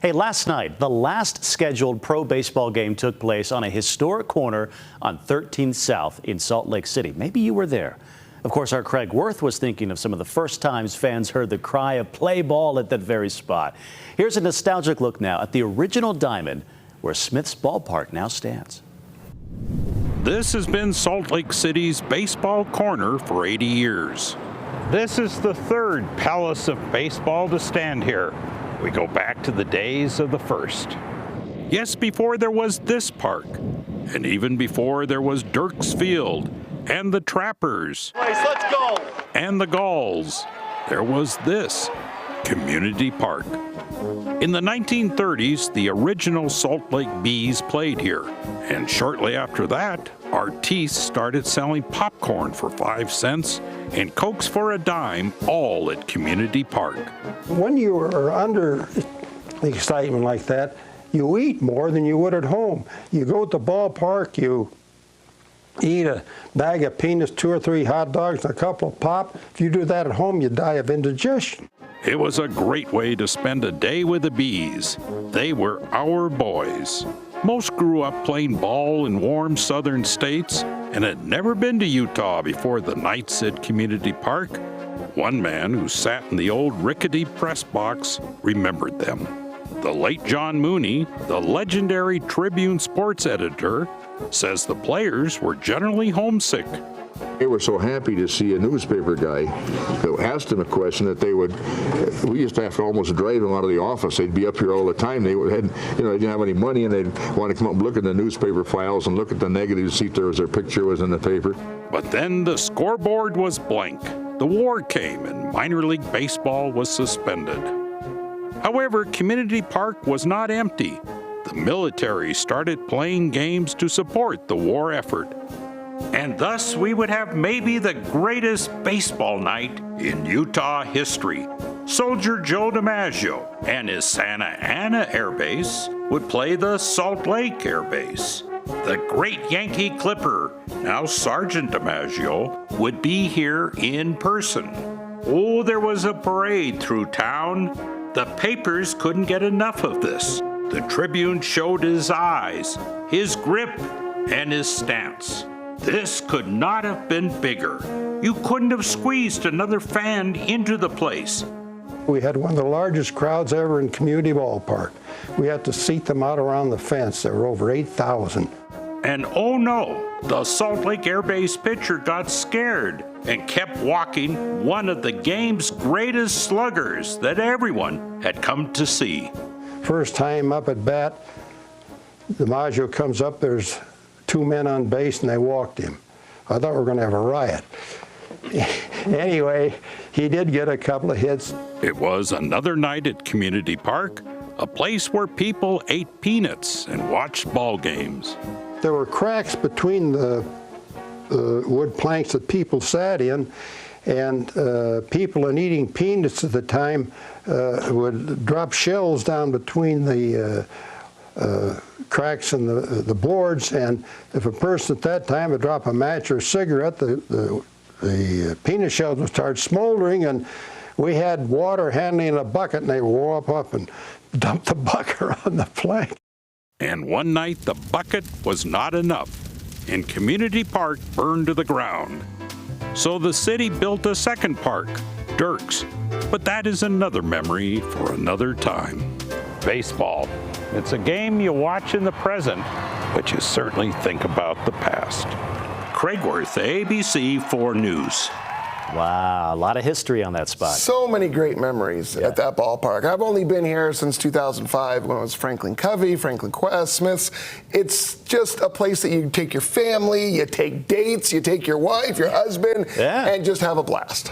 Hey, last night, the last scheduled pro baseball game took place on a historic corner on 13th South in Salt Lake City. Maybe you were there. Of course, our Craig Wirth was thinking of some of the first times fans heard the cry of play ball at that very spot. Here's a nostalgic look now at the original diamond where Smith's Ballpark now stands. This has been Salt Lake City's baseball corner for 80 years. This is the third Palace of Baseball to stand here. We go back to the days of the first. Yes, before there was this park, and even before there was Dirks Field, and the Trappers, let's go, and the Galls, there was this, Community Park. In the 1930s, the original Salt Lake Bees played here, and shortly after that, Artis started selling popcorn for 5 cents and Cokes for a dime, all at Community Park. When you are under excitement like that, you eat more than you would at home. You go to the ballpark, you eat a bag of peanuts, 2 or 3 hot dogs, and a couple of pop. If you do that at home, you die of indigestion. It was a great way to spend a day with the Bees. They were our boys. Most grew up playing ball in warm southern states and had never been to Utah before the nights at Community Park. One man who sat in the old rickety press box remembered them. The late John Mooney, the legendary Tribune sports editor, says the players were generally homesick. They were so happy to see a newspaper guy who asked them a question that we used to have to almost drive them out of the office. They'd be up here all the time. They didn't have any money, and they'd want to come up and look at the newspaper files and look at the negatives, see if their picture was in the paper. But then the scoreboard was blank. The war came and minor league baseball was suspended. However, Community Park was not empty. The military started playing games to support the war effort. And thus we would have maybe the greatest baseball night in Utah history. Soldier Joe DiMaggio and his Santa Ana Air Base would play the Salt Lake Air Base. The great Yankee Clipper, now Sergeant DiMaggio, would be here in person. Oh, there was a parade through town. The papers couldn't get enough of this. The Tribune showed his eyes, his grip, and his stance. This could not have been bigger. You couldn't have squeezed another fan into the place. We had one of the largest crowds ever in Community Ballpark. We had to seat them out around the fence. There were over 8,000. And oh no, the Salt Lake Air Base pitcher got scared and kept walking, one of the game's greatest sluggers that everyone had come to see. First time up at bat, DiMaggio comes up, there's 2 men on base, and they walked him. I thought we were going to have a riot. Anyway, he did get a couple of hits. It was another night at Community Park, a place where people ate peanuts and watched ball games. There were cracks between the wood planks that people sat in, and people in eating peanuts at the time would drop shells down between the cracks in the boards, and if a person at that time would drop a match or a cigarette, the peanut shells would start smoldering, and we had water handling in a bucket, and they would warm up and dump the bucket on the plank. And one night the bucket was not enough, and Community Park burned to the ground. So the city built a second park, Dirks, but that is another memory for another time. Baseball. It's a game you watch in the present, but you certainly think about the past. Craig Wirth, ABC 4 News. Wow, a lot of history on that spot. So many great memories at that ballpark. I've only been here since 2005 when it was Franklin Covey, Franklin Quest, Smith's. It's just a place that you take your family, you take dates, you take your wife, your husband, and just have a blast.